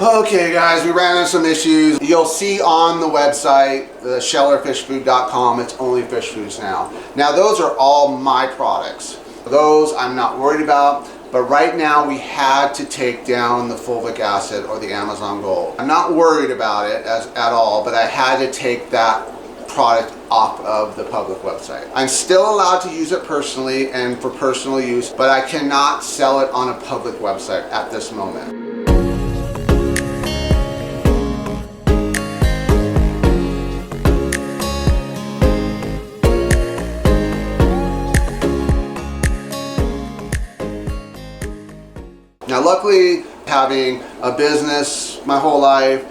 Okay guys, we ran into some issues. You'll see on the website, the shellerfishfood.com, it's only fish foods now. Now those are all my products. Those I'm not worried about, but right now we had to take down the fulvic acid or the Amazon Gold. I'm not worried about it at all, but I had to take that product off of the public website. I'm still allowed to use it personally and for personal use, but I cannot sell it on a public website at this moment. Now luckily, having a business my whole life,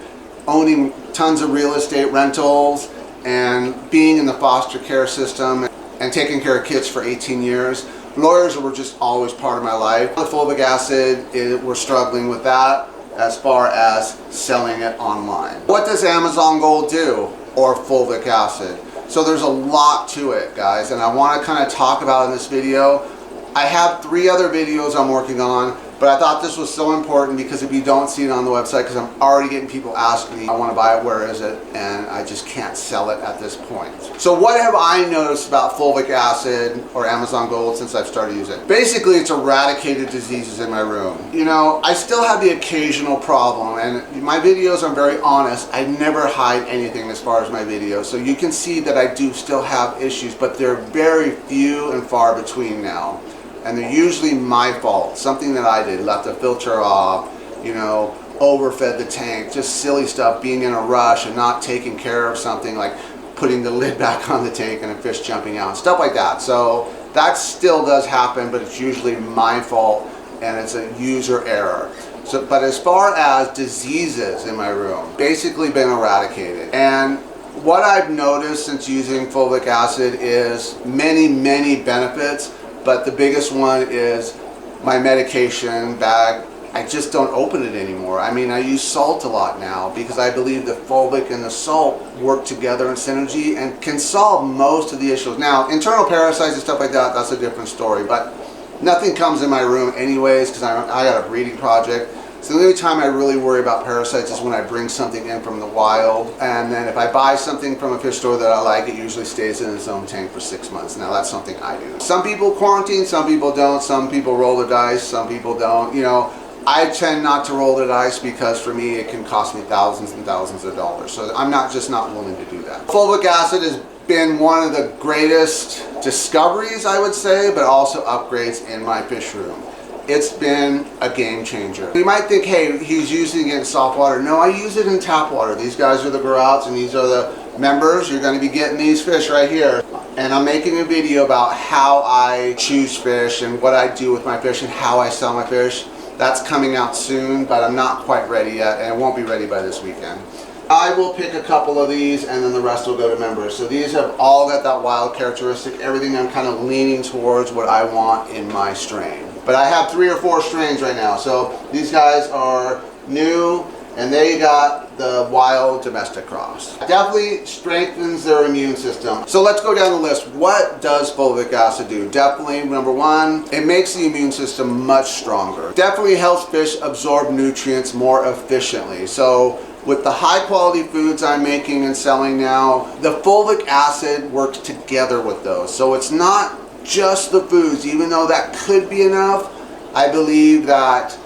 owning tons of real estate rentals, and being in the foster care system and taking care of kids for 18 years, lawyers were just always part of my life. The fulvic acid, we're struggling with that as far as selling it online. What does Amazon Gold do, or fulvic acid? So there's a lot to it, guys, and I want to kind of talk about in this video. I have 3 other videos I'm working on, but I thought this was so important because if you don't see it on the website, because I'm already getting people asking me, I want to buy it, where is it? And I just can't sell it at this point. So what have I noticed about fulvic acid or Amazon Gold since I've started using it? Basically, it's eradicated diseases in my room. You know, I still have the occasional problem, and my videos are very honest. I never hide anything as far as my videos. So you can see that I do still have issues, but they're very few and far between now. And they're usually my fault, something that I did, left the filter off, you know, overfed the tank, just silly stuff, being in a rush and not taking care of something like putting the lid back on the tank and a fish jumping out, stuff like that. So that still does happen, but it's usually my fault and it's a user error. So, but as far as diseases in my room, basically been eradicated. And what I've noticed since using fulvic acid is many benefits. But the biggest one is my medication bag. I just don't open it anymore. I mean, I use salt a lot now because I believe the fulvic and the salt work together in synergy and can solve most of the issues. Now, internal parasites and stuff like that, that's a different story. But nothing comes in my room anyways because I got a breeding project. So the only time I really worry about parasites is when I bring something in from the wild. And then if I buy something from a fish store that I like, it usually stays in its own tank for 6 months. Now that's something I do. Some people quarantine, some people don't. Some people roll the dice, some people don't. You know, I tend not to roll the dice because for me it can cost me thousands and thousands of dollars. So I'm not willing to do that. Fulvic acid has been one of the greatest discoveries, I would say, but also upgrades in my fish room. It's been a game changer. You might think, hey, he's using it in soft water. No, I use it in tap water. These guys are the grow outs and these are the members. You're going to be getting these fish right here. And I'm making a video about how I choose fish and what I do with my fish and how I sell my fish. That's coming out soon, but I'm not quite ready yet, and it won't be ready by this weekend. I will pick a couple of these and then the rest will go to members. So these have all got that wild characteristic. Everything I'm kind of leaning towards what I want in my strain. But I have 3 or 4 strains right now. So these guys are new and they got the wild domestic cross. Definitely strengthens their immune system. So let's go down the list. What does fulvic acid do? Definitely, number 1, it makes the immune system much stronger. Definitely helps fish absorb nutrients more efficiently. So with the high quality foods I'm making and selling now, the fulvic acid works together with those. So it's not just the foods, even though that could be enough. I believe that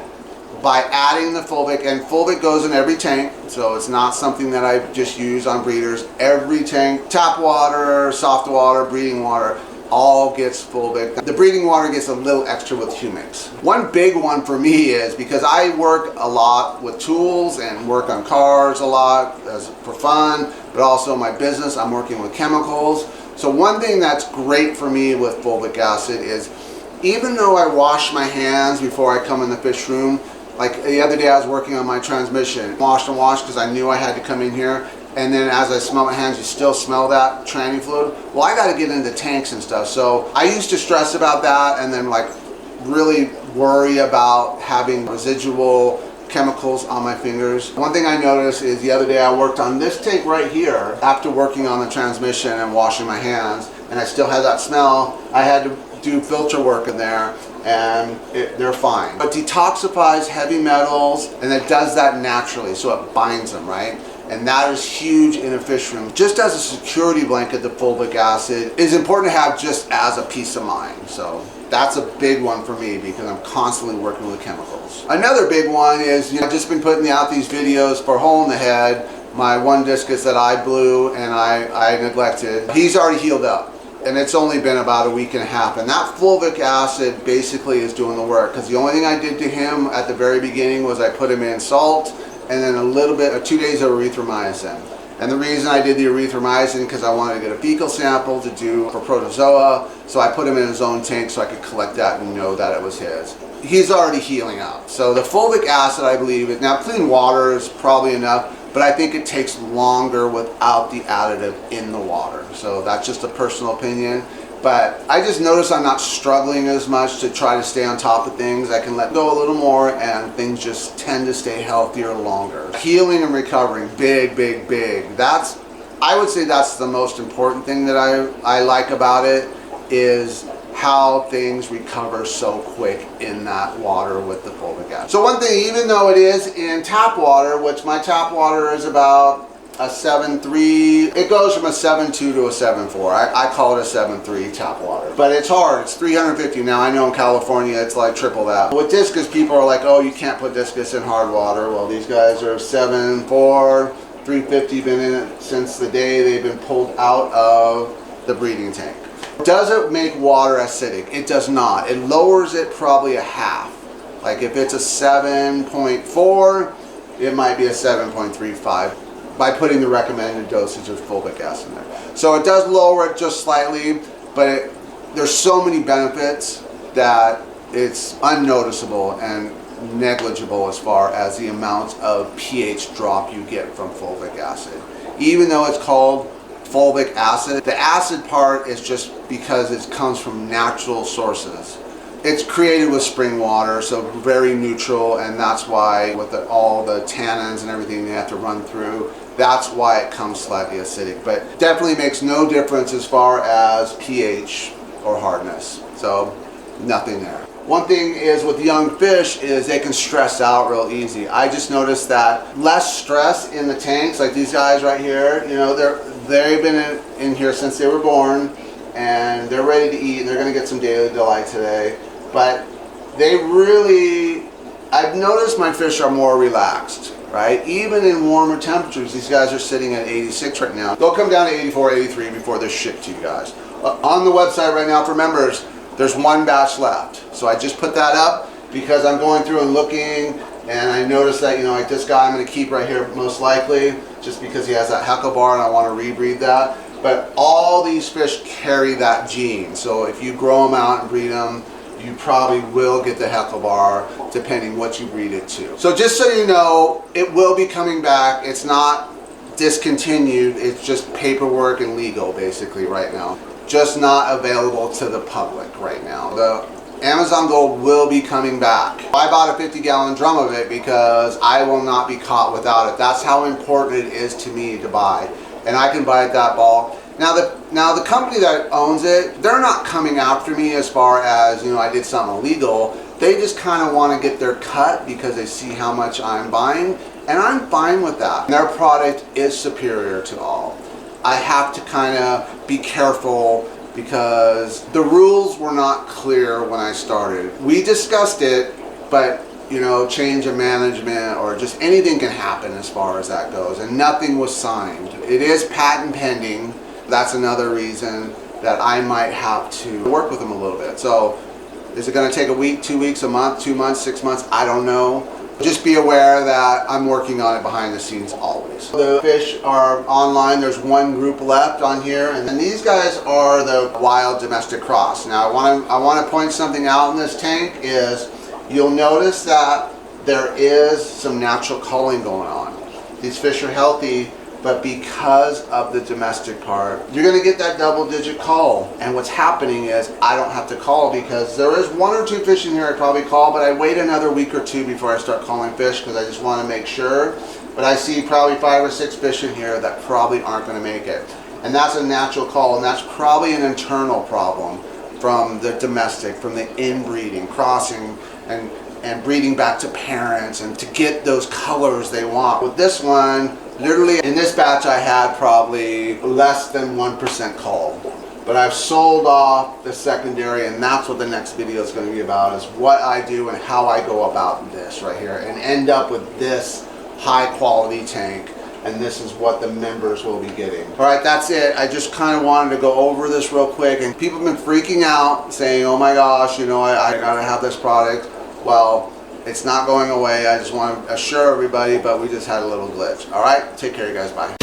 by adding the fulvic, and fulvic goes in every tank, so it's not something that I just use on breeders. Every tank, tap water, soft water, breeding water, all gets fulvic. The breeding water gets a little extra with humics. One big one for me is because I work a lot with tools and work on cars a lot for fun, but also my business, I'm working with chemicals. So one thing that's great for me with fulvic acid is even though I wash my hands before I come in the fish room, like the other day I was working on my transmission, washed and washed because I knew I had to come in here, and then as I smell my hands, you still smell that tranny fluid. Well, I got to get into tanks and stuff. So I used to stress about that and then like really worry about having residual chemicals on my fingers. One thing I noticed is the other day I worked on this tank right here after working on the transmission and washing my hands, and I still had that smell. I had to do filter work in there, and they're fine. But detoxifies heavy metals, and it does that naturally, so it binds them, right? And that is huge in a fish room. Just as a security blanket, the fulvic acid is important to have just as a peace of mind. So that's a big one for me because I'm constantly working with chemicals. Another big one is, I've just been putting out these videos for Hole in the Head, my one discus that I blew and I neglected. He's already healed up. And it's only been about a week and a half. And that fulvic acid basically is doing the work, because the only thing I did to him at the very beginning was I put him in salt and then a little bit, 2 days of erythromycin. And the reason I did the erythromycin because I wanted to get a fecal sample to do for protozoa, so I put him in his own tank so I could collect that and know that it was his. He's already healing up. So the fulvic acid, I believe, now clean water is probably enough, but I think it takes longer without the additive in the water. So that's just a personal opinion. But I just notice I'm not struggling as much to try to stay on top of things. I can let go a little more and things just tend to stay healthier longer. Healing and recovering, big, big, big. I would say that's the most important thing that I like about it, is how things recover so quick in that water with the fulvic acid. So one thing, even though it is in tap water, which my tap water is about a 7.3, it goes from a 7.2 to a 7.4. I call it a 7.3 tap water. But it's hard, it's 350. Now I know in California it's like triple that. With discus, people are like, oh, you can't put discus in hard water. Well, these guys are 7.4, 350, been in it since the day they've been pulled out of the breeding tank. Does it make water acidic? It does not. It lowers it probably a half. Like if it's a 7.4, it might be a 7.35 by putting the recommended dosage of fulvic acid in there. So it does lower it just slightly, but there's so many benefits that it's unnoticeable and negligible as far as the amount of pH drop you get from fulvic acid. Even though it's called fulvic acid, the acid part is just because it comes from natural sources. It's created with spring water, so very neutral, and that's why with all the tannins and everything they have to run through, that's why it comes slightly acidic. But definitely makes no difference as far as pH or hardness. So nothing there. One thing is with young fish is they can stress out real easy. I just noticed that less stress in the tanks, like these guys right here, they've been in here since they were born, and they're ready to eat, and they're going to get some daily delight today. But I've noticed my fish are more relaxed, right? Even in warmer temperatures, these guys are sitting at 86 right now. They'll come down to 84, 83 before they're shipped to you guys. On the website right now for members, there's one batch left. So I just put that up because I'm going through and looking, and I noticed that, like this guy I'm going to keep right here most likely, just because he has that heckle bar and I want to rebreed that. But all these fish carry that gene. So if you grow them out and breed them, you probably will get the heckle bar depending what you breed it to. So just so you know, it will be coming back. It's not discontinued. It's just paperwork and legal basically right now. Just not available to the public right now. The Amazon Gold will be coming back. I bought a 50-gallon drum of it because I will not be caught without it. That's how important it is to me to buy. And I can buy it that bulk. Now the company that owns it, they're not coming after me as far as, I did something illegal. They just kind of want to get their cut because they see how much I'm buying, and I'm fine with that. Their product is superior to all. I have to kind of be careful because the rules were not clear when I started. We discussed it, but change of management or just anything can happen as far as that goes, and nothing was signed. It is patent pending. That's another reason that I might have to work with them a little bit. So is it going to take a week, 2 weeks, a month, 2 months, 6 months? I don't know. Just be aware that I'm working on it behind the scenes always. The fish are online. There's one group left on here, and these guys are the wild domestic cross. Now I want to point something out in this tank is you'll notice that there is some natural culling going on. These fish are healthy, but because of the domestic part, you're going to get that double-digit cull. And what's happening is I don't have to cull because there is 1 or 2 fish in here I probably cull, but I wait another week or 2 before I start culling fish because I just want to make sure. But I see probably 5 or 6 fish in here that probably aren't going to make it. And that's a natural cull, and that's probably an internal problem. from the domestic, from the inbreeding, crossing, and breeding back to parents, and to get those colors they want. With this one, literally in this batch I had probably less than 1% cull. But I've sold off the secondary, and that's what the next video is going to be about, is what I do and how I go about this right here and end up with this high quality tank. And this is what the members will be getting. All right, that's it. I just kind of wanted to go over this real quick, and people have been freaking out saying, oh my gosh, you know, I gotta have this product. Well, it's not going away. I just want to assure everybody, but we just had a little glitch. All right, take care, you guys. Bye.